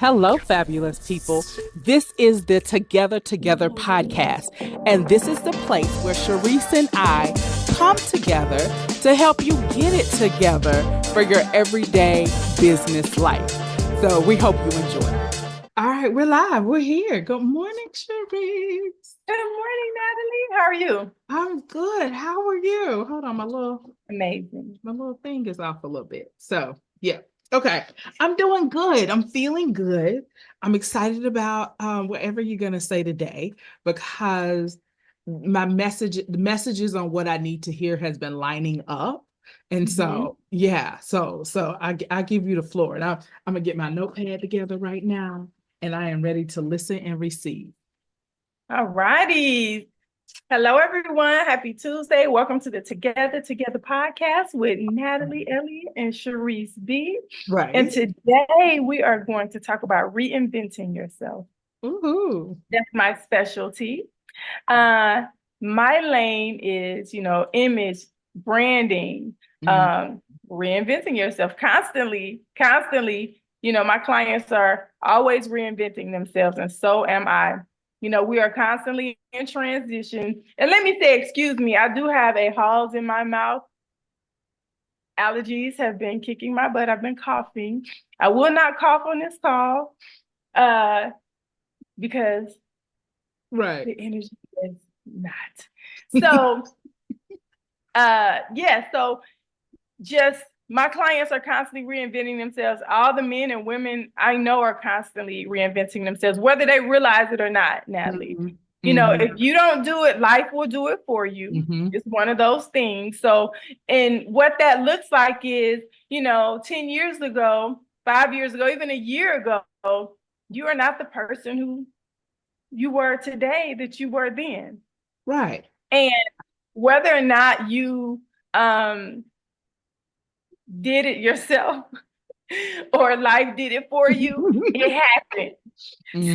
Hello, fabulous people. This is the Together podcast, and this is the place where Cherise and I come together to help you get it together for your everyday business life. So we hope you enjoy. All right, we're live. We're here. Good morning, Cherise. Good morning, Natalie. How are you? I'm good. How are you? Hold on, Amazing. My little thing is off a little bit. So, yeah. Okay. I'm doing good. I'm feeling good. I'm excited about whatever you're going to say today because the messages on what I need to hear has been lining up. And so, yeah. So I give you the floor, and I'm going to get my notepad together right now, and I am ready to listen and receive. All righty. Hello, everyone. Happy Tuesday. Welcome to the Together podcast with Natalie Elliott and Cherise B. Right. And today we are going to talk about reinventing yourself. Ooh. That's my specialty. My lane is, image, branding, reinventing yourself constantly. My clients are always reinventing themselves, and so am I. We are constantly in transition. And let me say, excuse me, I do have a Halls in my mouth. Allergies have been kicking my butt. I've been coughing. I will not cough on this call because the energy is not. So, so just my clients are constantly reinventing themselves. All the men and women I know are constantly reinventing themselves, whether they realize it or not, Natalie. If you don't do it, life will do it for you. It's one of those things. So, and what that looks like is, 10 years ago, 5 years ago, even a year ago, you are not the person who you were today that you were then. Right. And whether or not you did it yourself or life did it for you, it happened.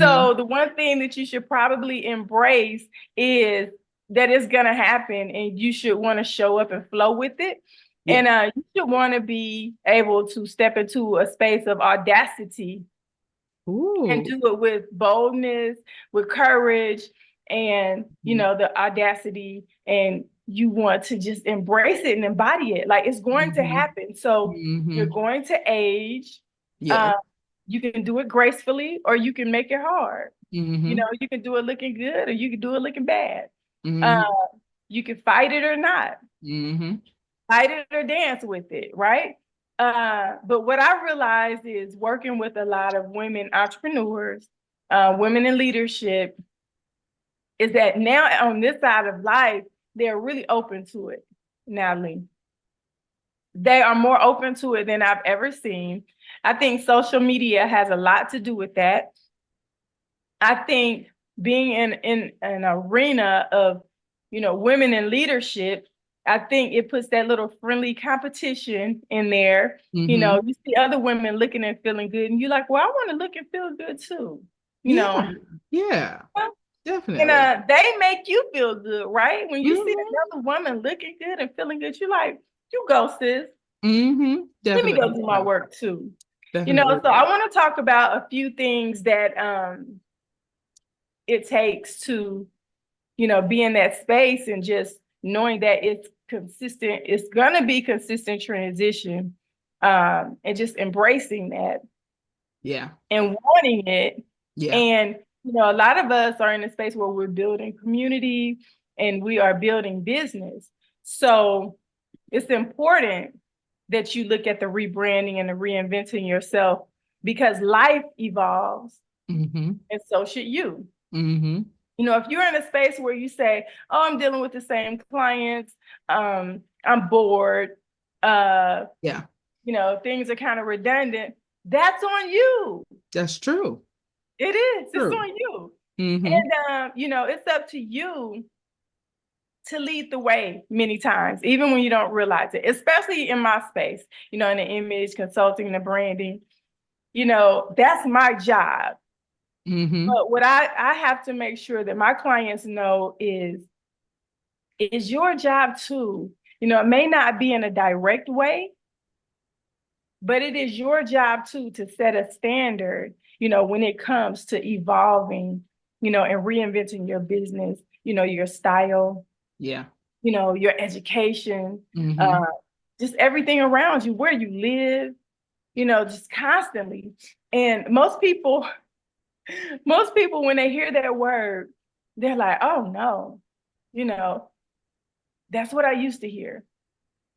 So the one thing that you should probably embrace is that it's going to happen, and you should want to show up and flow with it. Yeah. And you should want to be able to step into a space of audacity. Ooh. And do it with boldness, with courage, and, the audacity, and you want to just embrace it and embody it. Like, it's going to happen. So you're going to age. Yeah. You can do it gracefully, or you can make it hard. You can do it looking good, or you can do it looking bad. You can fight it or not. Fight it or dance with it, right? But what I realized is working with a lot of women entrepreneurs, women in leadership, is that now on this side of life, they're really open to it, Natalie. They are more open to it than I've ever seen. I think social media has a lot to do with that. I think being in an arena of, women in leadership, I think it puts that little friendly competition in there. You see other women looking and feeling good, and you're like, well, I want to look and feel good too. Yeah. Definitely. And they make you feel good, right? When you see another woman looking good and feeling good, you're like, you go, sis. Let me go do my work too. Definitely. So I want to talk about a few things that it takes to, be in that space, and just knowing that it's consistent. It's gonna be consistent transition, and just embracing that. Yeah. And wanting it. Yeah. And a lot of us are in a space where we're building community and we are building business. So it's important that you look at the rebranding and the reinventing yourself, because life evolves, and so should you. If you're in a space where you say, oh, I'm dealing with the same clients, I'm bored, things are kind of redundant, that's on you. That's true. It is. True. It's on you. And, it's up to you to lead the way many times, even when you don't realize it, especially in my space, in the image, consulting, the branding, that's my job. But what I have to make sure that my clients know is your job too. It may not be in a direct way, But it is your job too to set a standard, when it comes to evolving, and reinventing your business, your style, Yeah. your education, Mm-hmm. just everything around you, where you live, just constantly. And most people, when they hear that word, they're like, oh no, you know, that's what I used to hear.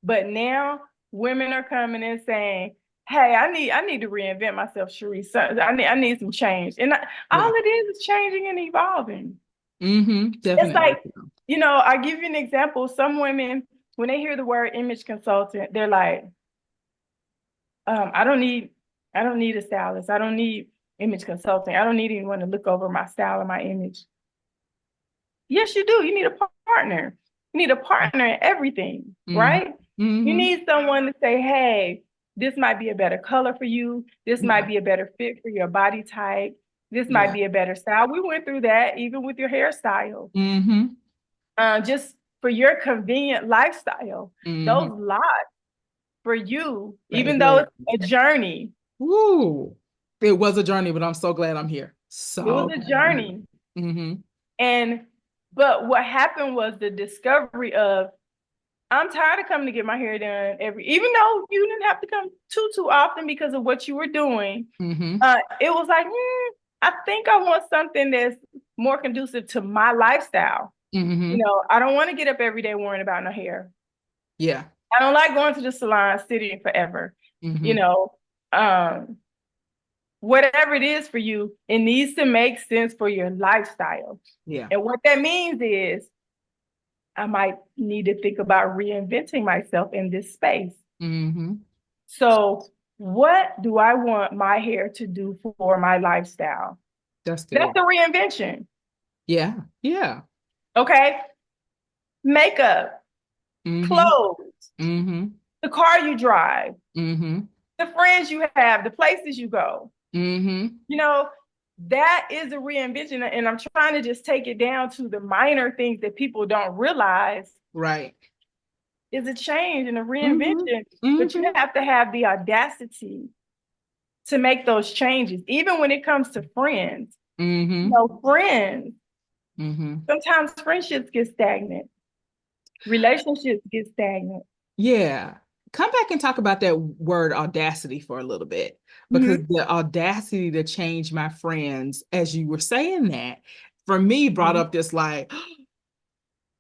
But now women are coming and saying, hey, I need to reinvent myself, Cherise. So I need some change. And all Yeah. it is changing and evolving. Mm-hmm. It's Definitely. like, I give you an example. Some women, when they hear the word image consultant, they're like, I don't need a stylist. I don't need image consulting. I don't need anyone to look over my style and my image. Yes, you do. You need a partner. You need a partner in everything, Mm-hmm. right? You Mm-hmm. need someone to say, hey, this might be a better color for you. This might Yeah. be a better fit for your body type. This might Yeah. be a better style. We went through that even with your hairstyle. Mm-hmm. Just for your convenient lifestyle. Mm-hmm. Those lots for you, Right. even though Very. it's a journey. Woo. It was a journey, but I'm so glad I'm here. It was So a glad I'm here. journey. Mm-hmm. But what happened was the discovery of, I'm tired of coming to get my hair done even though you didn't have to come too often because of what you were doing. Mm-hmm. It was like, I think I want something that's more conducive to my lifestyle. Mm-hmm. I don't want to get up every day worrying about no hair. Yeah. I don't like going to the salon sitting forever. You Mm-hmm. know, um, whatever it is for you, it needs to make sense for your lifestyle. Yeah. And what that means is I might need to think about reinventing myself in this space. Mm-hmm. So, what do I want my hair to do for my lifestyle? That's That's good. a reinvention. Yeah. Yeah. Okay. Makeup, Mm-hmm. clothes, Mm-hmm. the car you drive, Mm-hmm. the friends you have, the places you go. Mm-hmm. You know, that is a reinvention. And I'm trying to just take it down to the minor things that people don't realize Right. is a change and a Mm-hmm. reinvention. But you Mm-hmm. have to have the audacity to make those changes, even when it comes to friends. Mm-hmm. Friends, Mm-hmm. sometimes friendships get stagnant, relationships get stagnant. Yeah. Come back and talk about that word audacity for a little bit, because Mm-hmm. the audacity to change my friends, as you were saying that, for me brought Mm-hmm. up this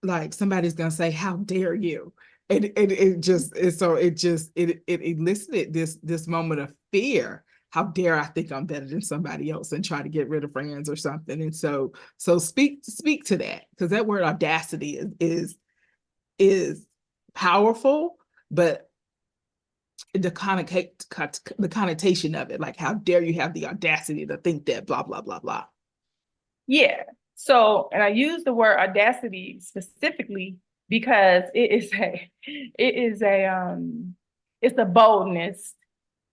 like somebody's gonna say, "How dare you?" And it elicited this moment of fear. How dare I think I'm better than somebody else and try to get rid of friends or something? And so speak to that, because that word audacity is powerful, but the connotation of it, like, how dare you have the audacity to think that, blah blah blah blah. Yeah. So, and I use the word audacity specifically because it's a boldness,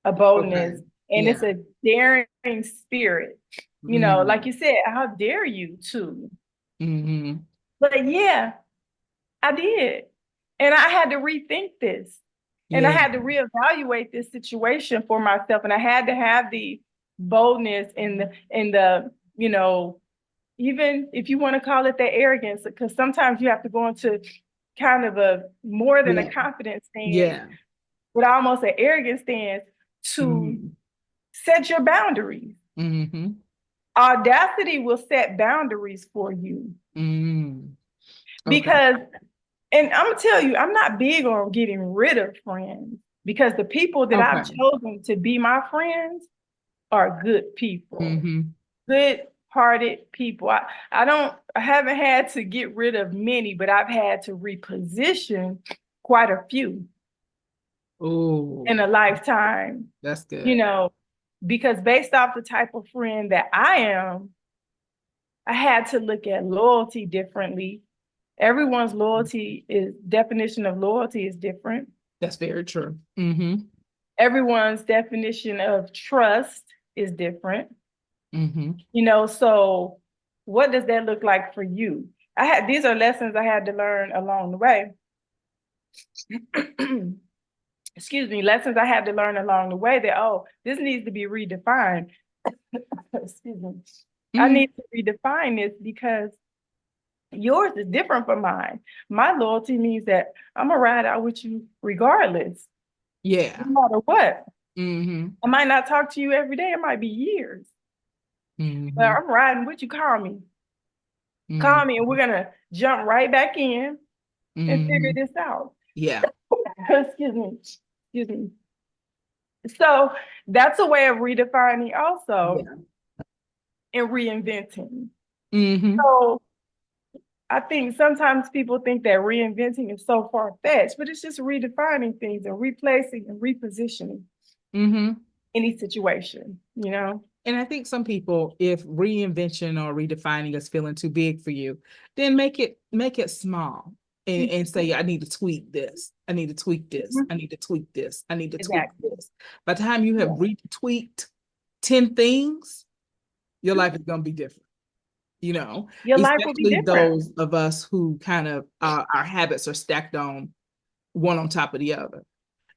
Okay. and it's Yeah. a daring spirit. Like Mm. you said, how dare you to? Mm-hmm. But yeah, I did. And I had to rethink this. And I Yeah. had to reevaluate this situation for myself. And I had to have the boldness and the, even if you want to call it the arrogance, because sometimes you have to go into kind of a more than Yeah. a confidence stance, Yeah. but almost an arrogant stance to Mm-hmm. set your boundaries. Mm-hmm. Audacity will set boundaries for you Mm-hmm. Okay. because, and I'm gonna tell you, I'm not big on getting rid of friends because the people that I've Okay. chosen to be my friends are good people, Mm-hmm. good-hearted people. I haven't had to get rid of many, but I've had to reposition quite a few Oh, in a lifetime, that's you good. know, because based off the type of friend that I am, I had to look at loyalty differently. Everyone's definition of loyalty is different. That's very true. Mm-hmm. Everyone's definition of trust is different. Mm-hmm. So what does that look like for you? These are lessons I had to learn along the way. lessons I had to learn along the way that, oh, this needs to be redefined. Excuse me. I need to redefine this because yours is different from mine. My loyalty means that I'm gonna ride out with you regardless. Yeah. No matter what. Mm-hmm. I might not talk to you every day. It might be years. Mm-hmm. But I'm riding with you. Call me. Mm-hmm. Call me, and we're gonna jump right back in and figure this out. Yeah. Excuse me. Excuse me. So that's a way of redefining also and reinventing. Mm-hmm. So I think sometimes people think that reinventing is so far-fetched, but it's just redefining things and replacing and repositioning any situation, you know? And I think some people, if reinvention or redefining is feeling too big for you, then make it small and say, I need to tweak this. I need to tweak this. I need to tweak this. I need to tweak this. By the time you have retweaked 10 things, your life is going to be different. You know, your life will be especially different. those of us who kind of our habits are stacked on one on top of the other.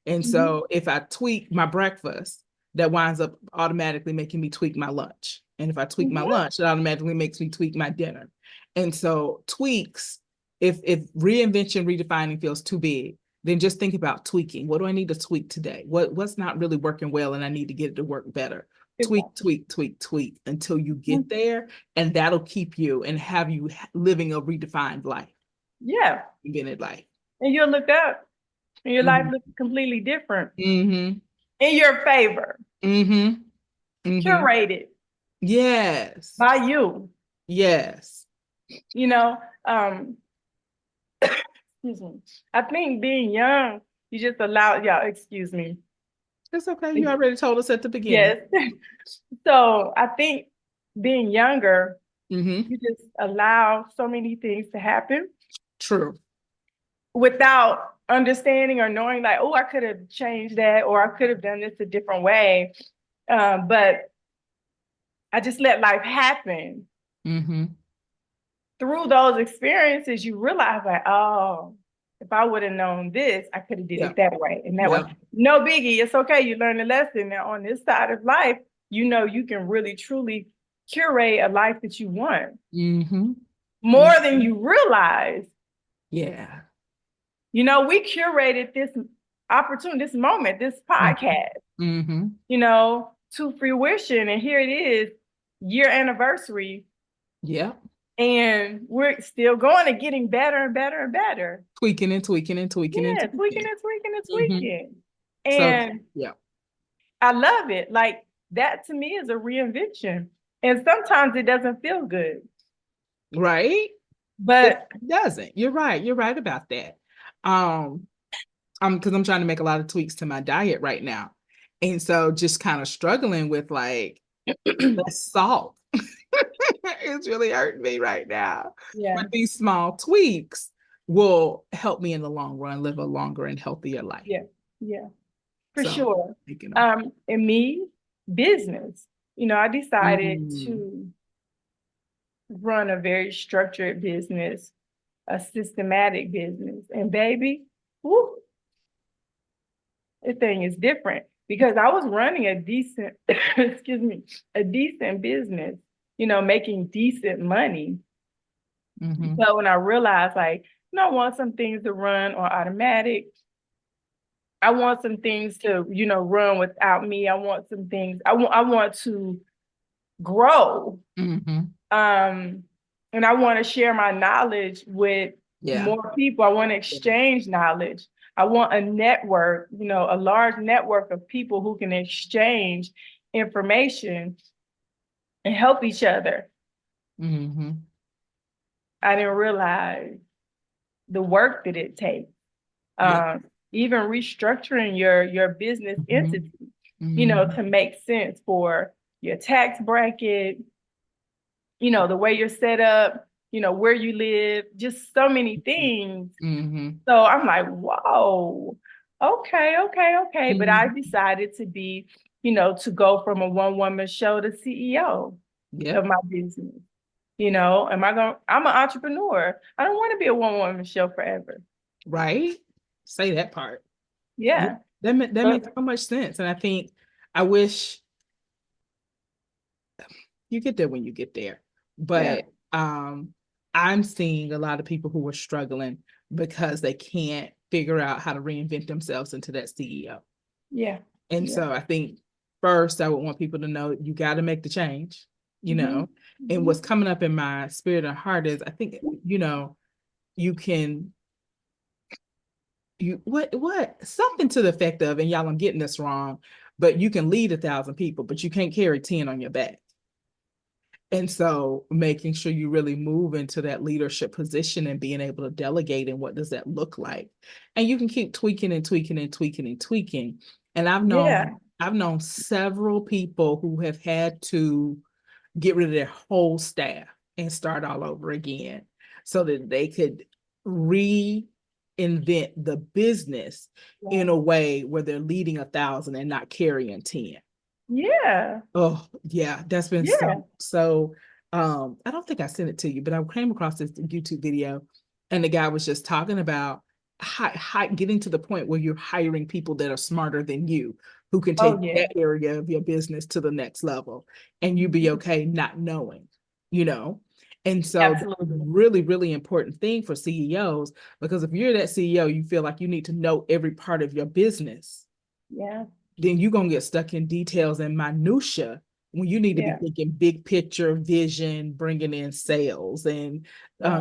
And so if I tweak my breakfast, that winds up automatically making me tweak my lunch. And if I tweak my lunch, it automatically makes me tweak my dinner. And so tweaks, if reinvention, redefining feels too big, then just think about tweaking. What do I need to tweak today? What's not really working well and I need to get it to work better? Tweak, tweak, tweak, tweak until you get there. And that'll keep you and have you living a redefined life. Yeah. Invented life. And you'll look up and your life looks completely different. In your favor. Curated. Yes. By you. Yes. You know, excuse me. I think being young, you just allow, excuse me. It's okay. You already told us at the beginning. Yes. So I think being younger, you just allow so many things to happen. True. Without understanding or knowing like, oh, I could have changed that or I could have done this a different way. But I just let life happen. Through those experiences, you realize like, oh, if I would have known this, I could have did it that way and that way. No biggie. It's okay. You learn a lesson. Now on this side of life, you know, you can really, truly curate a life that you want. More than you realize. Yeah. You know, we curated this opportunity, this moment, this podcast, you know, to fruition. And here it is, year anniversary. Yeah. And we're still going and getting better and better and better. Tweaking and tweaking and tweaking. Yeah, and tweaking. tweaking and tweaking and tweaking. And so, yeah. I love it. Like that to me is a reinvention. And sometimes it doesn't feel good. Right. But it doesn't. You're right. You're right about that. Because I'm trying to make a lot of tweaks to my diet right now. And so just kind of struggling with like less salt. It's really hurting me right now. Yeah. But these small tweaks will help me in the long run live a longer and healthier life. Yeah. Yeah. For sure. And me, business. You know, I decided to run a very structured business, a systematic business. And baby, whoo, the thing is different because I was running a decent, a decent business, you know, making decent money. So when I realized like, you know, I want some things to run on automatic. I want some things to, you know, run without me. I want some things, I want to grow. And I want to share my knowledge with more people. I want to exchange knowledge. I want a network, you know, a large network of people who can exchange information and help each other. I didn't realize the work that it takes. Even restructuring your business entity, you know, to make sense for your tax bracket, you know, the way you're set up, you know, where you live, just so many things. So I'm like, whoa, okay. But I decided to be, you know, to go from a one-woman show to CEO of my business. You know, I'm an entrepreneur. I don't want to be a one-woman show forever. Right. Say that part. Yeah. That makes so much sense. And I wish you get there when you get there. But I'm seeing a lot of people who are struggling because they can't figure out how to reinvent themselves into that CEO. Yeah. And so I think first I would want people to know you got to make the change, you know. And what's coming up in my spirit and heart is I think, you know, you can what something to the effect of, and y'all, I'm getting this wrong, but you can lead 1,000 people, but you can't carry 10 on your back. And so making sure you really move into that leadership position and being able to delegate, and what does that look like? And you can keep tweaking and tweaking and tweaking and tweaking. And I've known several people who have had to get rid of their whole staff and start all over again so that they could reinvent the business in a way where they're leading 1,000 and not carrying 10. Yeah. Oh, yeah, that's been so I don't think I sent it to you, but I came across this YouTube video and the guy was just talking about getting to the point where you're hiring people that are smarter than you, who can take that area of your business to the next level, and you be okay not knowing, you know. And so that's a really, really important thing for CEOs, because if you're that CEO, you feel like you need to know every part of your business. Yeah. Then you're going to get stuck in details and minutia when you need to be thinking big picture vision, bringing in sales and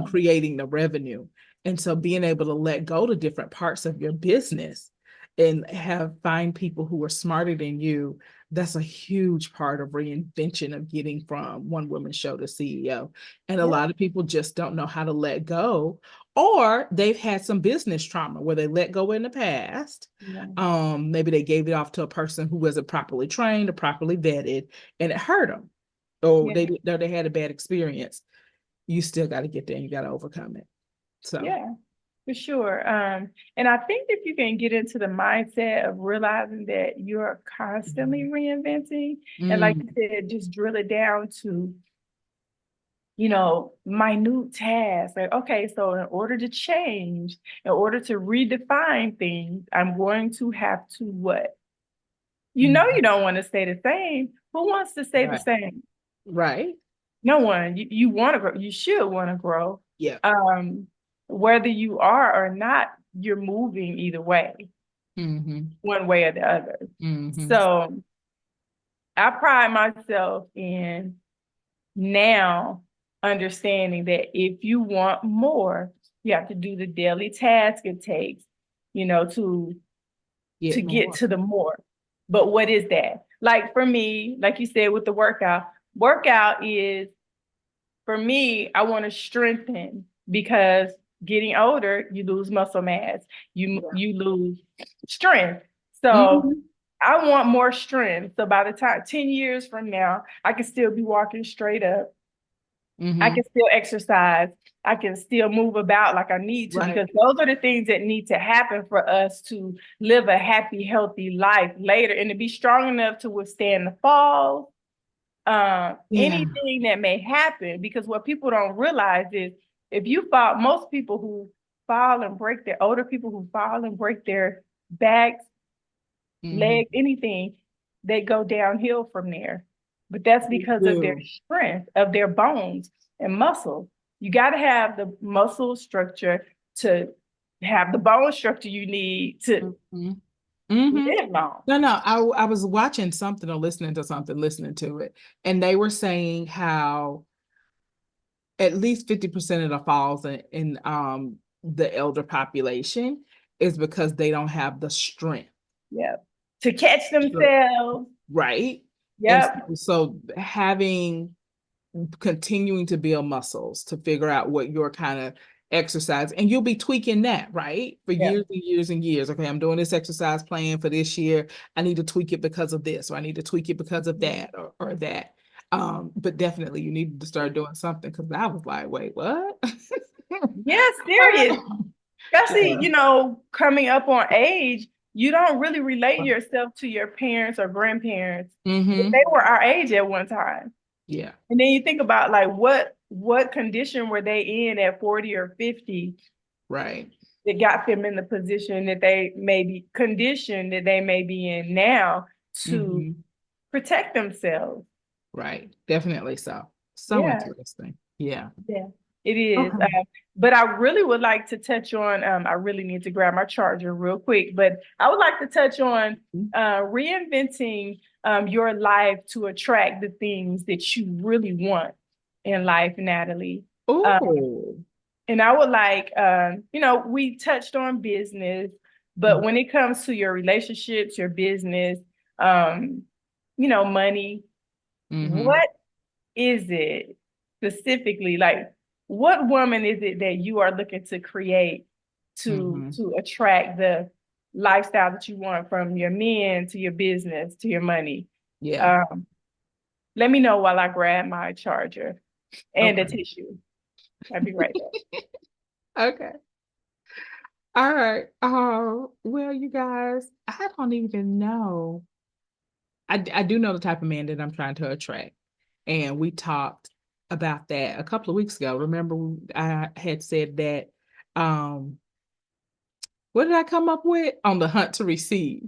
creating the revenue. And so being able to let go to different parts of your business and find people who are smarter than you, that's a huge part of reinvention of getting from one woman show to CEO. And a lot of people just don't know how to let go, or they've had some business trauma where they let go in the past. Maybe they gave it off to a person who wasn't properly trained or properly vetted, and it hurt them. Or they had a bad experience. You still got to get there and you got to overcome it. So for sure. And I think if you can get into the mindset of realizing that you're constantly reinventing, and like you said, just drill it down to, you know, minute tasks. Like, okay, so in order to change, in order to redefine things, I'm going to have to what? You know, you don't want to stay the same. Who wants to stay the same? Right. No one. You want to grow. You should want to grow. Yeah. Whether you are or not, you're moving either way, one way or the other. So I pride myself in now understanding that if you want more, you have to do the daily task it takes, you know, to get to the more. But what is that? Like for me, like you said with the workout is, for me, I want to strengthen, because getting older, you lose muscle mass, you lose strength. So I want more strength. So by the time 10 years from now, I can still be walking straight up. I can still exercise. I can still move about like I need to, because those are the things that need to happen for us to live a happy, healthy life later, and to be strong enough to withstand the fall, anything that may happen. Because what people don't realize is, if you fall, most people who fall and break their, older people who fall and break their backs, legs, anything, they go downhill from there. But that's because of their strength, of their bones and muscle. You got to have the muscle structure to have the bone structure you need to live long. No, I was watching something or listening to it, and they were saying how at least 50% of the falls in the elder population is because they don't have the strength to catch themselves. Right. And so continuing to build muscles to figure out what your kind of exercise, and you'll be tweaking that, right? For years and years and years. Okay, I'm doing this exercise plan for this year. I need to tweak it because of this, or I need to tweak it because of that, or that. But definitely you need to start doing something, because I was like, wait, what? Serious. Especially, you know, coming up on age, you don't really relate yourself to your parents or grandparents. They were our age at one time. Yeah. And then you think about like what condition were they in at 40 or 50? Right. that got them in the position that they may be conditioned that they may be in now to protect themselves. Right. Definitely so. So Yeah. interesting. Yeah. Yeah, it is. Okay. But I really would like to touch on, I really need to grab my charger real quick, but I would like to touch on reinventing your life to attract the things that you really want in life, Natalie. Oh. And I would like, we touched on business, but when it comes to your relationships, your business, money, what is it specifically? Like, what woman is it that you are looking to create to attract the lifestyle that you want from your men to your business to your money? Yeah. Let me know while I grab my charger and Okay. a tissue. I'll be right back. Okay. All right. Well, you guys, I don't even know. I do know the type of man that I'm trying to attract. And we talked about that a couple of weeks ago. Remember, I had said that, what did I come up with? On the hunt to receive.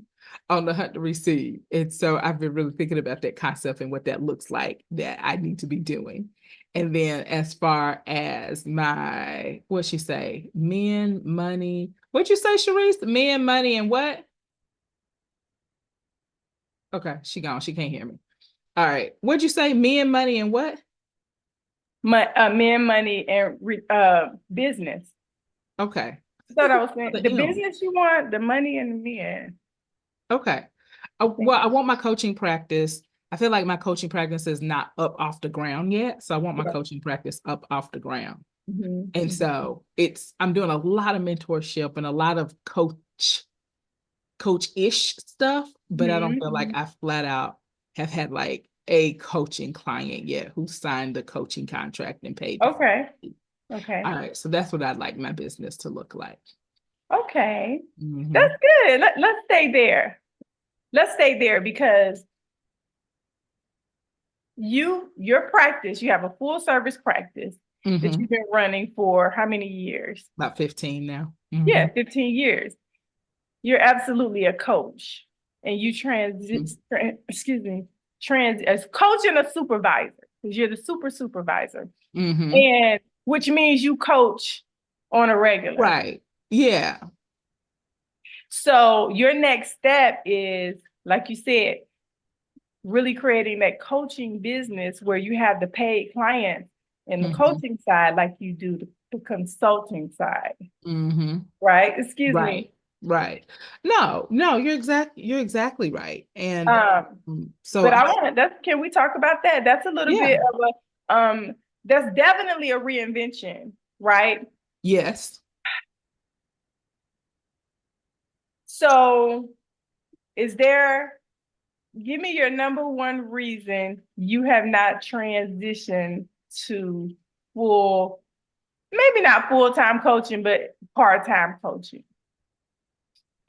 On the hunt to receive. And so I've been really thinking about that concept and what that looks like that I need to be doing. And then as far as what'd she say? Men, money. What'd you say, Cherise? Men, money, and what? Okay, she gone. She can't hear me. All right. What'd you say? Men, money, and what? Men, money, and business. Okay. Thought I was saying the The M. business you want, the money, and the men. Okay. Well, I want my coaching practice. I feel like my coaching practice is not up off the ground yet. So I want my coaching practice up off the ground. And so I'm doing a lot of mentorship and a lot of coach-ish stuff, but I don't feel like I flat out have had like a coaching client yet who signed the coaching contract and paid. Okay. Okay. All right. So that's what I'd like my business to look like. Okay. That's good. Let's stay there. Let's stay there because your practice, you have a full service practice that you've been running for how many years? About 15 now. Yeah, 15 years. You're absolutely a coach and you as coach and a supervisor because you're the supervisor. And which means you coach on a regular. Right. Yeah. So your next step is, like you said, really creating that coaching business where you have the paid clients and the coaching side like you do the consulting side. Right? Excuse me. Right. No, you're exactly right. And so but I want to can we talk about that? That's a little bit of a that's definitely a reinvention, right? Yes. So give me your number one reason you have not transitioned to maybe not full-time coaching, but part-time coaching.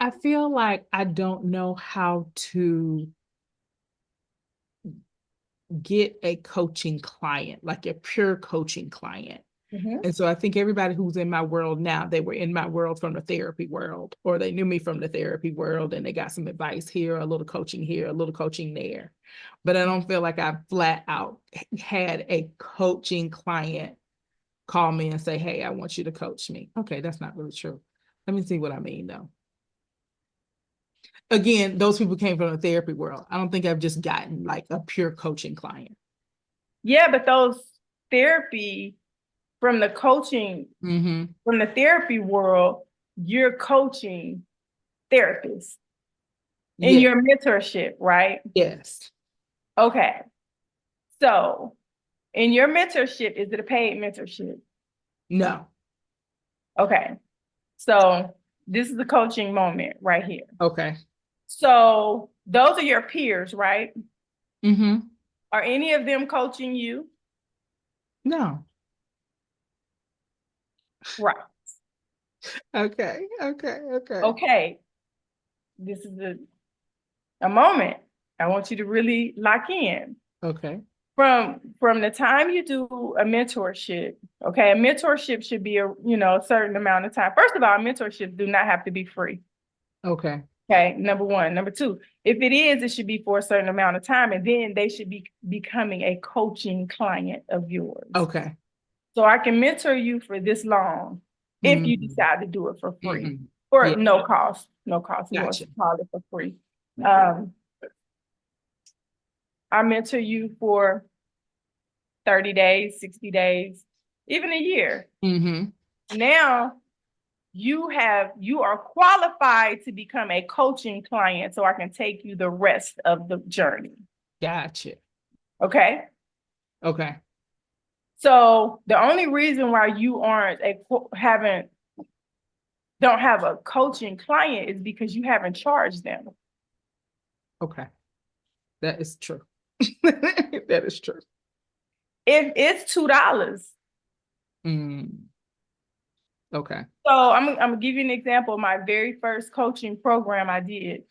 I feel like I don't know how to get a coaching client, like a pure coaching client. And so I think everybody who's in my world now, they were in my world from the therapy world, or they knew me from the therapy world and they got some advice here, a little coaching here, a little coaching there. But I don't feel like I flat out had a coaching client call me and say, hey, I want you to coach me. Okay, that's not really true. Let me see what I mean though. Again, those people came from the therapy world. I don't think I've just gotten like a pure coaching client. Yeah, but those therapy from the coaching, from the therapy world, you're coaching therapists in your mentorship, right? Yes. Okay. So in your mentorship, is it a paid mentorship? No. Okay. So this is the coaching moment right here. Okay. So those are your peers, right? Are any of them coaching you? No. Right. Okay. This is a moment. I want you to really lock in. Okay. From the time you do a mentorship, okay, a mentorship should be a certain amount of time. First of all, mentorships do not have to be free. Okay. Okay, number one. Number two, if it is, it should be for a certain amount of time, and then they should be becoming a coaching client of yours. Okay. So I can mentor you for this long if you decide to do it for free or no cost. No cost. You want to call it for free. I mentor you for 30 days, 60 days, even a year. Now you are qualified to become a coaching client, so I can take you the rest of the journey. Gotcha. Okay. Okay. So the only reason why you don't have a coaching client is because you haven't charged them. Okay. That is true. That is true. If it's $2. Okay. So I'm gonna give you an example of my very first coaching program I did.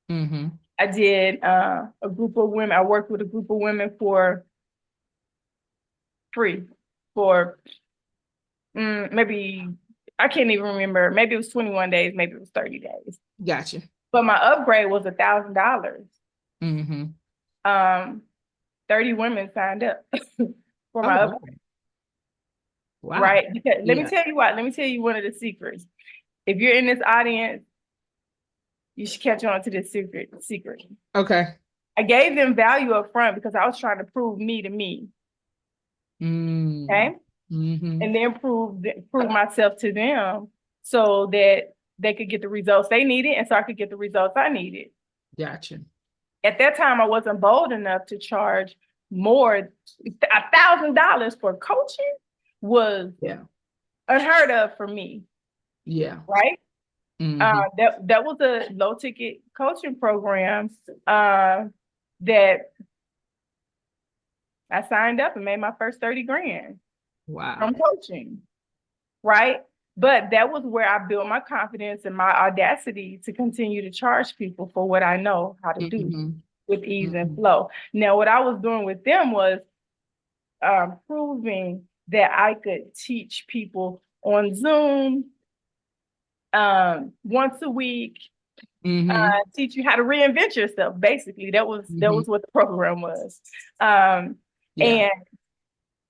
I did a group of women. I worked with a group of women for free for maybe, I can't even remember. Maybe it was 21 days, maybe it was 30 days. Gotcha. But my upgrade was $1,000. 30 women signed up for my upgrade. Wow. Right? Because let me tell you what, let me tell you one of the secrets. If you're in this audience, you should catch on to this secret. Okay. I gave them value up front because I was trying to prove me to me. Okay. And then prove myself to them so that they could get the results they needed and so I could get the results I needed. Gotcha. At that time, I wasn't bold enough to charge more. $1,000 for coaching was unheard of for me. Yeah. Right? That was a low ticket coaching program that I signed up and made my first 30 grand. Wow. From coaching. Right? But that was where I built my confidence and my audacity to continue to charge people for what I know how to do with ease and flow. Now, what I was doing with them was proving that I could teach people on Zoom once a week, teach you how to reinvent yourself. Basically, that was what the program was. And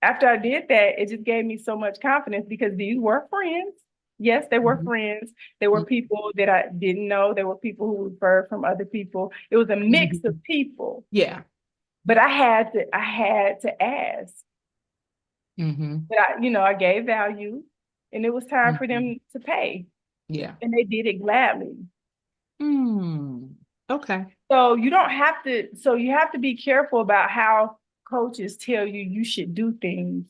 after I did that, it just gave me so much confidence because these were friends. Yes, they were friends. They were people that I didn't know. They were people who referred from other people. It was a mix of people. Yeah. But I had to ask. But I gave value and it was time for them to pay. Yeah. And they did it gladly. Okay. So you have to be careful about how coaches tell you should do things.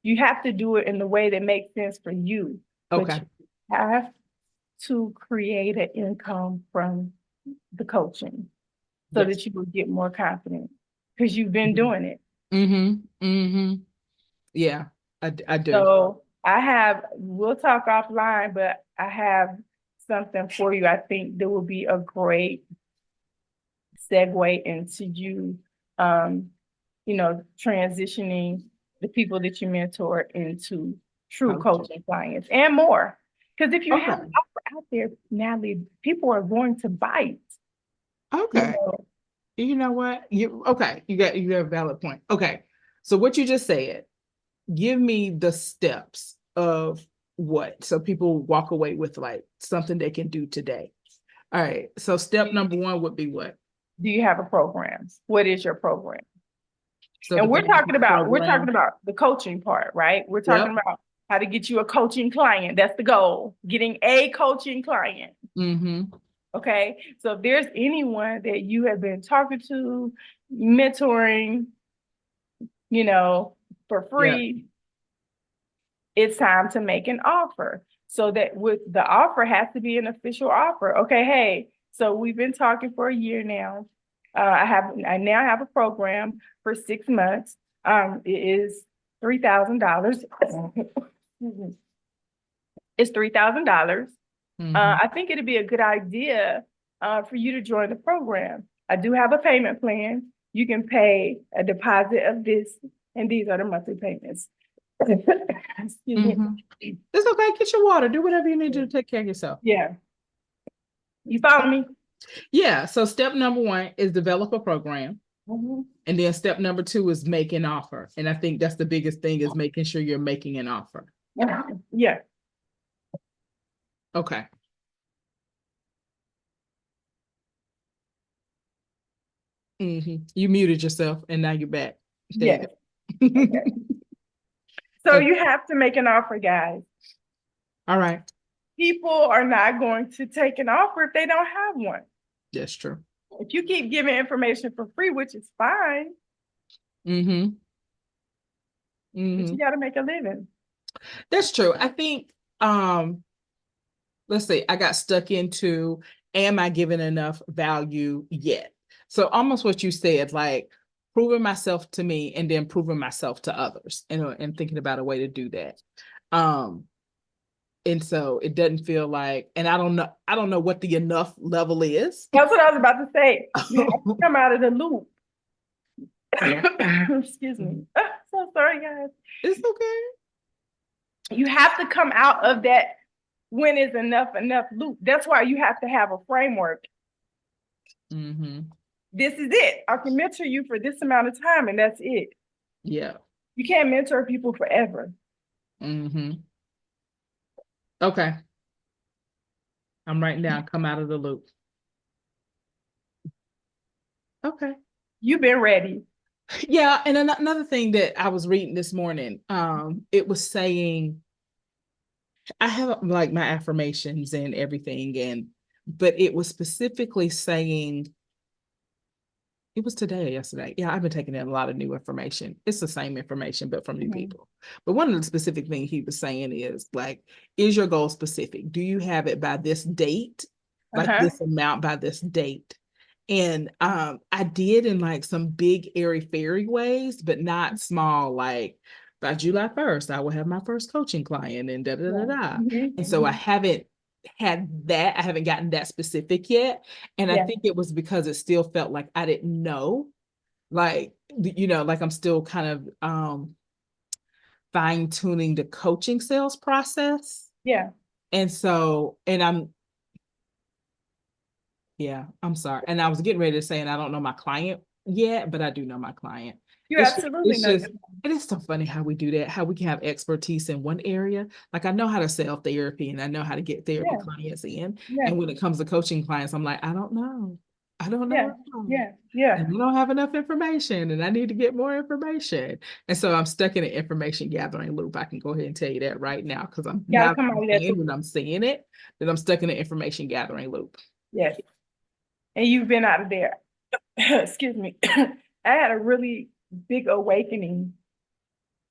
You have to do it in the way that makes sense for you. Okay. But you have to create an income from the coaching so that you will get more confident because you've been doing it. Yeah, I do. So we'll talk offline, but I have something for you. I think there will be a great segue into you, transitioning the people that you mentor into true coaching clients and more. Because if you have an offer out there, Natalie, people are going to bite. Okay. You know what? You got a valid point. Okay. So what you just said, give me the steps of what, so people walk away with like something they can do today. All right. So step number one would be what? Do you have a program? What is your program? So and we're talking about the coaching part, right? We're talking about how to get you a coaching client. That's the goal, getting a coaching client. Okay. So if there's anyone that you have been talking to, mentoring, for free, it's time to make an offer. So that with the offer has to be an official offer. Okay, hey, so we've been talking for a year now. I now have a program for 6 months. It is $3,000. It's $3,000. I think it'd be a good idea for you to join the program. I do have a payment plan. you can pay a deposit of this, and these are the monthly payments. Excuse me. It's okay. Get your water. Do whatever you need to do to take care of yourself. Yeah. You follow me? Yeah. So step number 1 is develop a program. And then step number 2 is make an offer. And I think that's the biggest thing, is making sure you're making an offer. Yeah. Okay. You muted yourself and now you're back. Yeah. Okay. So Okay. you have to make an offer, guys. All right. People are not going to take an offer if they don't have one. That's true. If you keep giving information for free, which is fine, but you got to make a living. That's true. I think, let's see, I got stuck into, am I giving enough value yet? So almost what you said, like proving myself to me and then proving myself to others, and thinking about a way to do that. And so it doesn't feel like, and I don't know what the enough level is. That's what I was about to say. You have to come out of the loop. Excuse me. So sorry, guys. It's okay. You have to come out of that when is enough loop. That's why you have to have a framework. This is it. I can mentor you for this amount of time, and that's it. Yeah. You can't mentor people forever. Okay. I'm writing down, come out of the loop. Okay. You've been ready. Yeah. And another thing that I was reading this morning, it was saying, I have like my affirmations and everything, but it was specifically saying, it was today or yesterday. Yeah, I've been taking in a lot of new information. It's the same information, but from new people. But one of the specific things he was saying is like, is your goal specific? Do you have it by this date? Like this amount by this date? And I did in like some big airy fairy ways, but not small, like by July 1st, I will have my first coaching client and da da da da. And so I haven't had that. I haven't gotten that specific yet. And I think it was because it still felt like I didn't know, like, like I'm still kind of fine tuning the coaching sales process. Yeah. And so, I'm sorry. And I was getting ready to say, and I don't know my client yet, but I do know my client. You absolutely know. It is so funny how we do that, how we can have expertise in one area. Like I know how to sell therapy and I know how to get therapy clients in. And when it comes to coaching clients, I'm like, I don't know. I don't know. Yeah. And I don't have enough information and I need to get more information. And so I'm stuck in an information gathering loop. I can go ahead and tell you that right now, because I'm seeing it, that I'm stuck in an information gathering loop. Yes. And you've been out of there. Excuse me. I had a really big awakening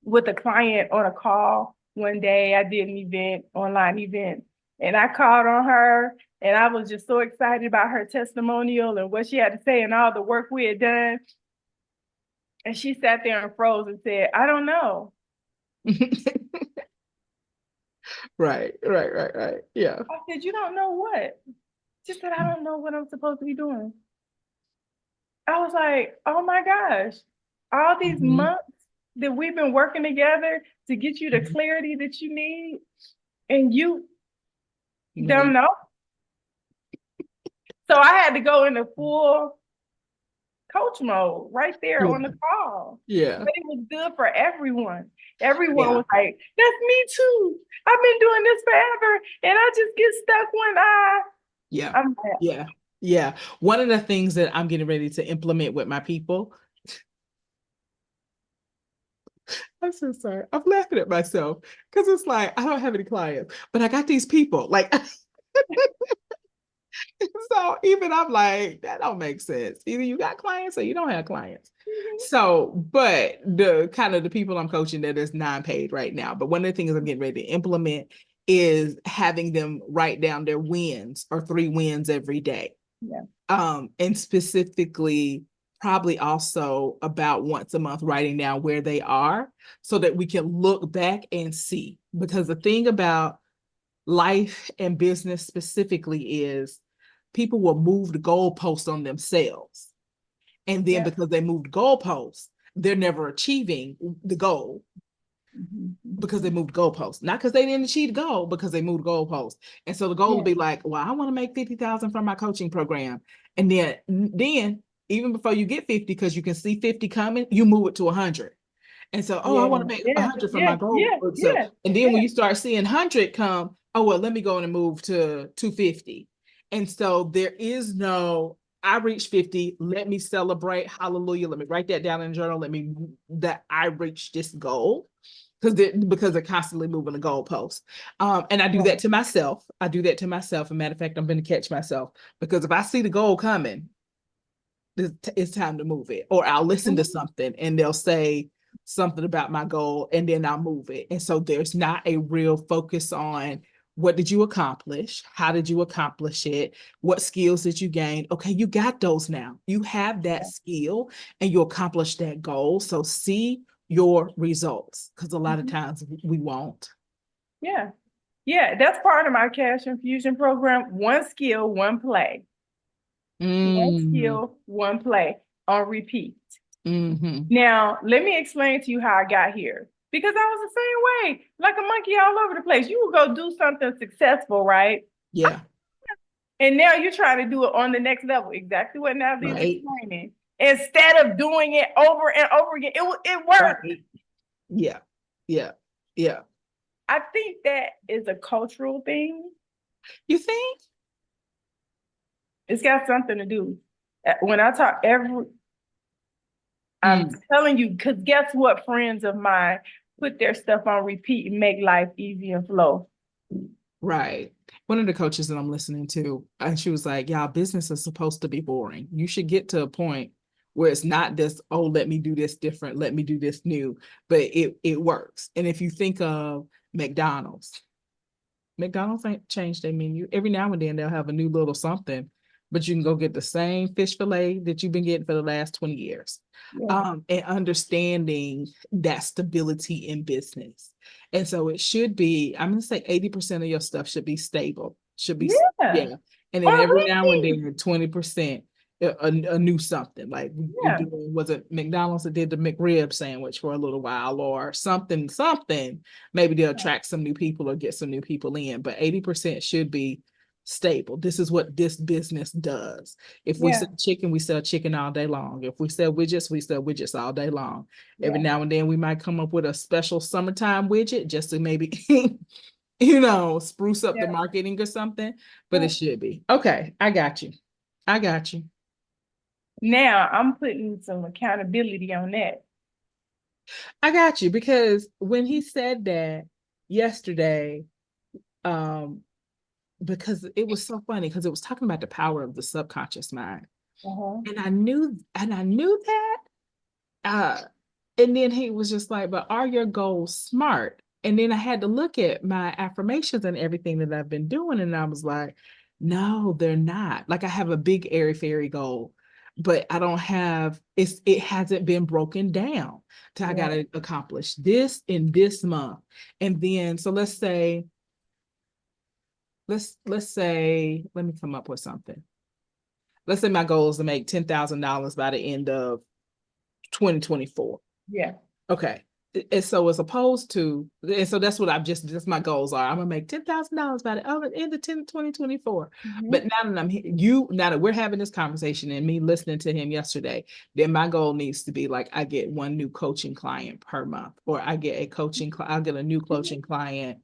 with a client on a call one day. I did an online event, and I called on her, and I was just so excited about her testimonial and what she had to say and all the work we had done. And she sat there and froze and said, I don't know. Right. Yeah. I said, you don't know what? She said, I don't know what I'm supposed to be doing. I was like, oh my gosh, all these months that we've been working together to get you the clarity that you need, and you don't know. So I had to go into full coach mode right there on the call. Yeah. But it was good for everyone. Everyone was like, that's me too. I've been doing this forever. And I just get stuck when Yeah. One of the things that I'm getting ready to implement with my people, I'm so sorry. I'm laughing at myself because it's like, I don't have any clients, but I got these people. Like, so even I'm like, that don't make sense. Either you got clients or you don't have clients. So, but the kind of the people I'm coaching that is non-paid right now. But one of the things I'm getting ready to implement is having them write down their wins or 3 wins every day. Yeah. And specifically, probably also about once a month writing down where they are so that we can look back and see. Because the thing about life and business specifically is people will move the goalpost on themselves. And then because they moved goalposts, they're never achieving the goal because they moved goalposts, not because they didn't achieve the goal, because they moved goalposts. And so the goal will be like, well, I want to make 50,000 from my coaching program. And then even before you get 50, because you can see 50 coming, you move it to 100. And so, I want to make 100 from my goal. So, and then when you start seeing 100 come, well, let me go and move to 250. And so there is no, I reached 50. Let me celebrate. Hallelujah. Let me write that down in the journal. That I reached this goal. Because they're constantly moving the goalposts. And I do that to myself. As a matter of fact, I'm going to catch myself, because if I see the goal coming, it's time to move it. Or I'll listen to something and they'll say something about my goal, and then I'll move it. And so there's not a real focus on what did you accomplish? How did you accomplish it? What skills did you gain? Okay, you got those now. You have that skill and you accomplished that goal. So see your results, because a lot of times we won't. Yeah. That's part of my cash infusion program. One skill, one play. One skill, one play on repeat. Now, let me explain to you how I got here, because I was the same way, like a monkey all over the place. You will go do something successful, right? Yeah. And now you're trying to do it on the next level. Exactly what Natalie is explaining. Instead of doing it over and over again, it worked. Right. Yeah. I think that is a cultural thing. You think? It's got something to do. When I talk I'm telling you, because guess what? Friends of mine put their stuff on repeat and make life easy and flow. Right. One of the coaches that I'm listening to, and she was like, y'all, business is supposed to be boring. You should get to a point where it's not this, oh, let me do this different, let me do this new, but it works. And if you think of McDonald's ain't changed their menu. Every now and then they'll have a new little something, but you can go get the same fish fillet that you've been getting for the last 20 years. And understanding that stability in business. And so it should be, I'm going to say 80% of your stuff should be stable, should be, And then every now and then 20%, a new something, like was it McDonald's that did the McRib sandwich for a little while, or something, maybe they'll attract some new people or get some new people in, but 80% should be stable. This is what this business does. If we sell chicken, we sell chicken all day long. If we sell widgets, we sell widgets all day long. Every now and then we might come up with a special summertime widget just to maybe spruce up the marketing or something, but it should be. Okay, I got you. Now I'm putting some accountability on that. I got you, because when he said that yesterday, because it was so funny, because it was talking about the power of the subconscious mind. And I knew that. And then he was just like, but are your goals smart? And then I had to look at my affirmations and everything that I've been doing. And I was like, no, they're not. Like, I have a big airy fairy goal, but I don't have, it hasn't been broken down to I got to accomplish this in this month. And then, so let's say, let me come up with something. Let's say my goal is to make $10,000 by the end of 2024. Okay. And so as opposed to, and so that's what that's my goals are. I'm gonna make $10,000 by the end of 2024. But now that we're having this conversation and me listening to him yesterday, then my goal needs to be like, I get one new coaching client per month, or I'll get a new coaching client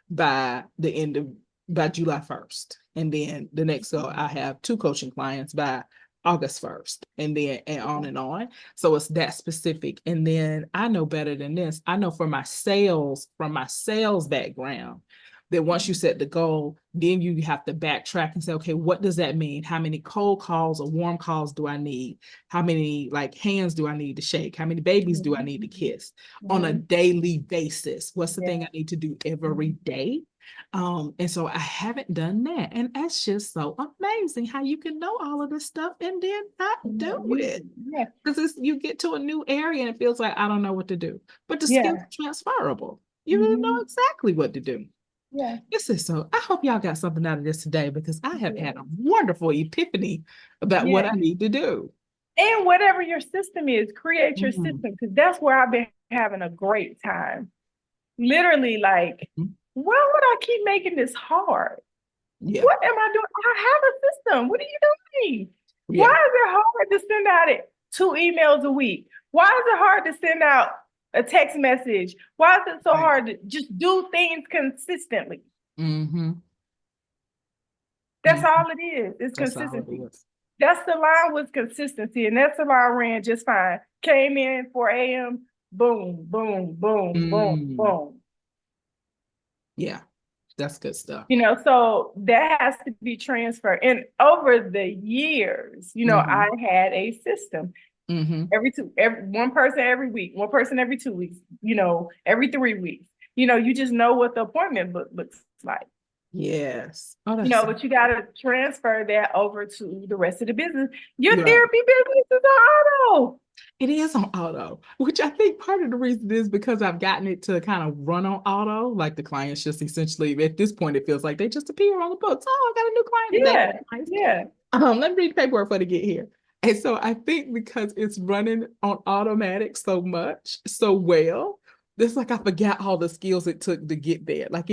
by July 1st. And then the next goal, I have 2 coaching clients by August 1st, and then and on and on. So it's that specific. And then I know better than this. I know from my sales background, that once you set the goal, then you have to backtrack and say, okay, what does that mean? How many cold calls or warm calls do I need? How many hands do I need to shake? How many babies do I need to kiss on a daily basis? What's the thing I need to do every day? And so I haven't done that. And that's just so amazing how you can know all of this stuff and then not do it. Because you get to a new area and it feels like I don't know what to do. But the skills are transferable. You know exactly what to do. This is so, I hope y'all got something out of this today, because I have had a wonderful epiphany about what I need to do. And whatever your system is, create your Mhm. system, because that's where I've been having a great time. Literally, like, Mhm. why would I keep making this hard? Yeah. What am I doing? I have a system. What are you doing? Why Yeah. is it hard to send out 2 emails a week? Why is it hard to send out a text message? Why is it so Right. hard to just do things consistently? Mm-hmm. That's Mm-hmm. all it is. It's That's all it consistency. is. That's the line with consistency, and that's the line ran just fine. Came in 4 a.m. Boom, boom, boom, boom, Mm. boom. Yeah, that's good stuff. So that has to be transferred. And over the years, Mm-hmm. I had a system. Mm-hmm. One person every week, one person every 2 weeks, every 3 weeks. You just know what the appointment book looks like. Yes. Oh, that's But you got to transfer that over to the rest of the business. Your right. therapy business is auto. It is on auto, which I think part of the reason is because I've gotten it to kind of run on auto. Like the clients just essentially, at this point, it feels like they just appear on the books. Oh, I got a new client today. Yeah. Let me read the paperwork before they get here. And so I think because it's running on automatic so much, so well, it's like I forgot all the skills it took to get there. Like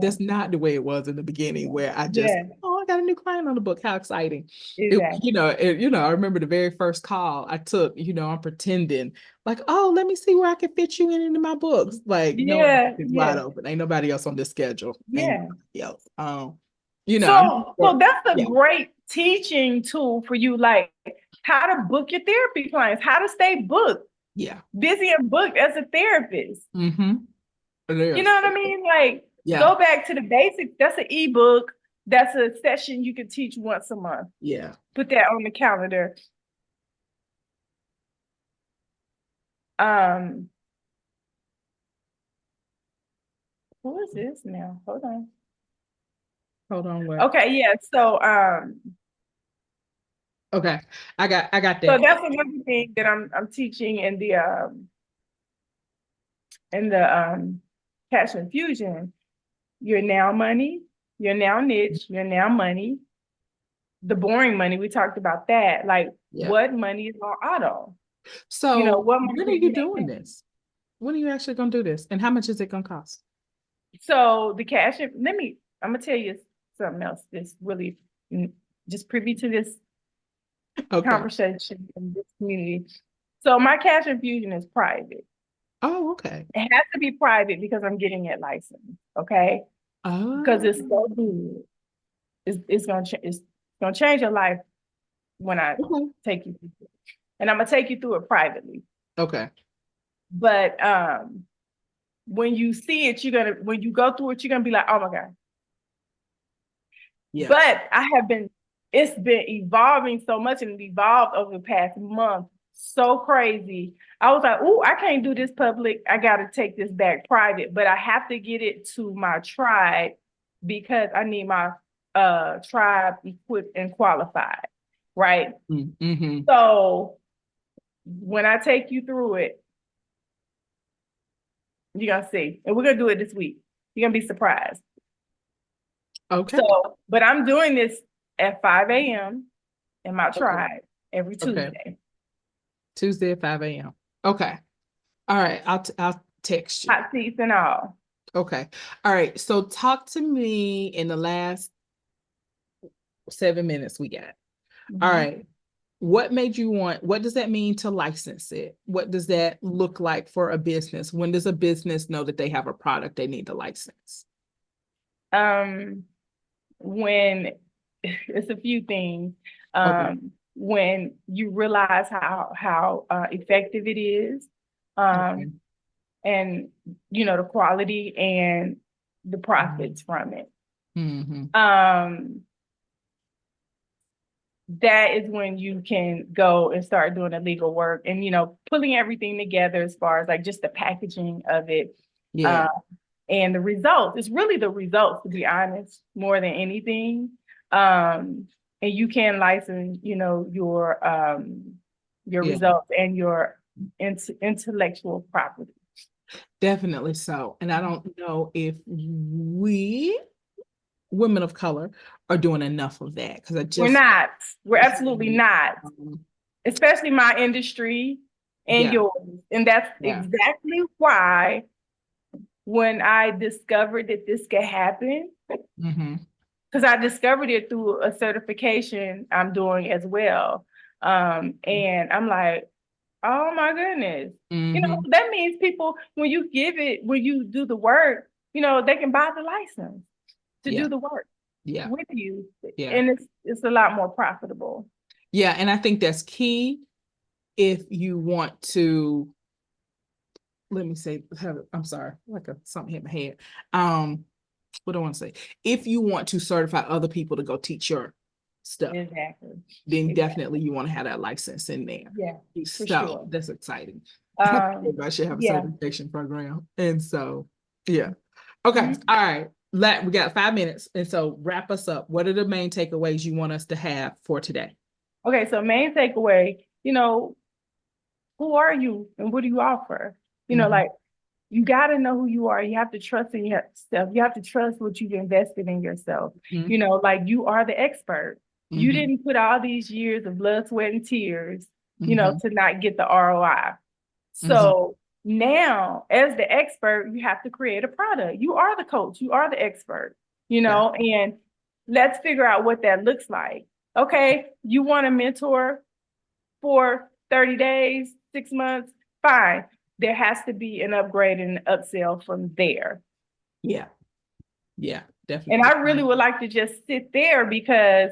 that's not the way it was in the beginning where I just, oh, I got a new client on the book. How exciting. Exactly. I remember the very first call I took, I'm pretending like, oh, let me see where I can fit you in into my books. Like, no, it's wide open. Ain't nobody else on this schedule. Ain't nobody else. So that's a yeah. great teaching tool for you, like how to book your therapy clients, how to stay booked. Yeah. Busy and booked as a therapist. Mm-hmm. You know what I mean? Like, yeah. Go back to the basics. That's an ebook. That's a session you can teach once a month. Yeah. Put that on the calendar. Who is this now? Hold on. What? Okay, yeah. So okay. I got that. So that's another thing that I'm teaching in the cash infusion. You're now money, you're now niche, you're now money. The boring money, we talked about that. Like what money is on auto? So when are you doing this? When are you actually gonna do this? And how much is it gonna cost? So the cash, I'm gonna tell you something else that's really just privy to this conversation in this community. So my cash infusion is private. Oh, okay. It has to be private because I'm getting it licensed. Okay. Because it's so good. It's gonna change your life when I take you through it. And I'm gonna take you through it privately. Okay. But when you see it, when you go through it, you're gonna be like, oh my God. Yeah. But it's been evolving so much, and it evolved over the past month so crazy. I was like, oh, I can't do this public. I gotta take this back private, but I have to get it to my tribe because I need my tribe equipped and qualified, right? Mm-hmm. So when I take you through it, you're gonna see, and we're gonna do it this week. You're gonna be surprised. Okay. So, but I'm doing this at 5 a.m. in my tribe every Tuesday. Tuesday at 5 a.m. Okay. All right. I'll text you. Hot seats and all. Okay. All right. So talk to me in the last 7 minutes we got. Mm-hmm. All right. What does that mean to license it? What does that look like for a business? When does a business know that they have a product they need to license? When it's a few things. When you realize how effective it is, and the quality and the profits from it. Mm-hmm. That is when you can go and start doing the legal work and pulling everything together as far as like just the packaging of it. Yeah. And the results, it's really the results, to be honest, more than anything. And you can license, your results and your intellectual property. Definitely so. And I don't know if we, women of color, are doing enough of that because we're not. We're absolutely not. especially my industry and yours. And that's exactly why when I discovered that this could happen, because I discovered it through a certification I'm doing as well. And I'm like, oh my goodness. You know, that means people, when you do the work, you know, they can buy the license to do the work with you. And it's a lot more profitable. Yeah. And I think that's key if you want to, let me say, I'm sorry, something hit my head. What do I want to say? If you want to certify other people to go teach your stuff, then definitely you want to have that license in there. Yeah, so sure. That's exciting. Everybody should have a certification program. And so, okay. All right. We got 5 minutes. And so wrap us up. What are the main takeaways you want us to have for today? Okay. So main takeaway, you know, who are you and what do you offer? You know, like, you got to know who you are. You have to trust in yourself. You have to trust what you've invested in yourself. You know, like, you are the expert. You didn't put all these years of blood, sweat, and tears, you know, to not get the ROI. So now, as the expert, you have to create a product. You are the coach. You are the expert, you know, and let's figure out what that looks like. Okay, you want a mentor for 30 days, 6 months, fine. There has to be an upgrade and an upsell from there. Yeah, definitely. And I really would like to just sit there, because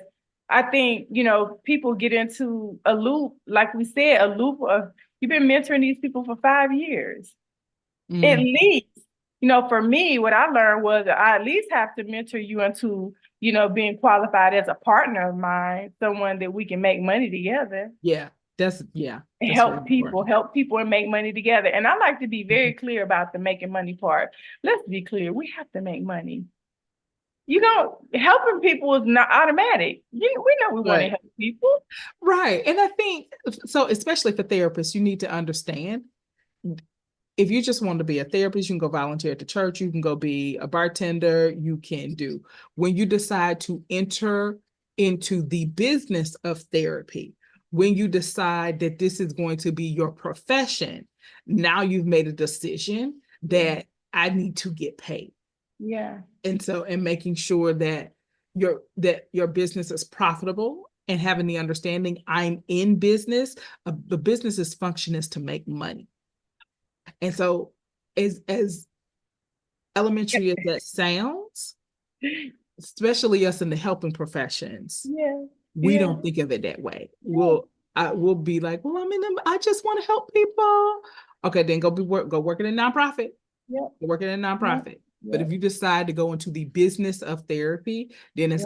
I think, you know, people get into a loop, like we said, a loop of, you've been mentoring these people for 5 years. At least, you know, for me, what I learned was that I at least have to mentor you into, you know, being qualified as a partner of mine, someone that we can make money together. That's help people and make money together. And I like to be very clear about the making money part. Let's be clear. We have to make money. You know, helping people is not automatic. We know we want to help people. Right. And I think so, especially for therapists, you need to understand, if you just want to be a therapist, you can go volunteer at the church, you can go be a bartender, you can do. When you decide to enter into the business of therapy, when you decide that this is going to be your profession, now you've made a decision that I need to get paid. Yeah. And so, and making sure that your business is profitable, and having the understanding, I'm in business. The business's function is to make money. And so, as elementary as that sounds, especially us in the helping professions, we don't think of it that way. We'll be like, well, I just want to help people. Okay, then go work in a nonprofit. Go work in a nonprofit. But if you decide to go into the business of therapy, then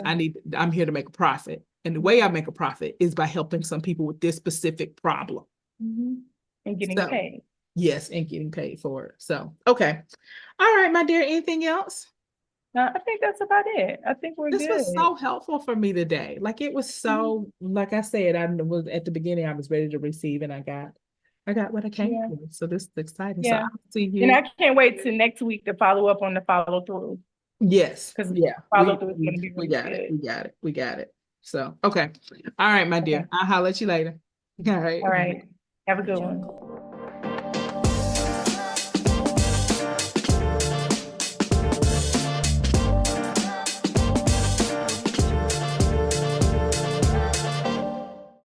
I'm here to make a profit. And the way I make a profit is by helping some people with this specific problem. And getting paid. Yes, and getting paid for it. So, okay. All right, my dear, anything else? No, I think that's about it. I think we're good. This was so helpful for me today. Like, it was so, like I said, I was at the beginning, I was ready to receive, and I got what I came for. So this is exciting. So I'll see you. And I can't wait till next week to follow up on the follow through. Yes. Because follow through is going to be really good. We got it. So, okay. All right, my dear. I'll holler at you later. All right. Have a good one.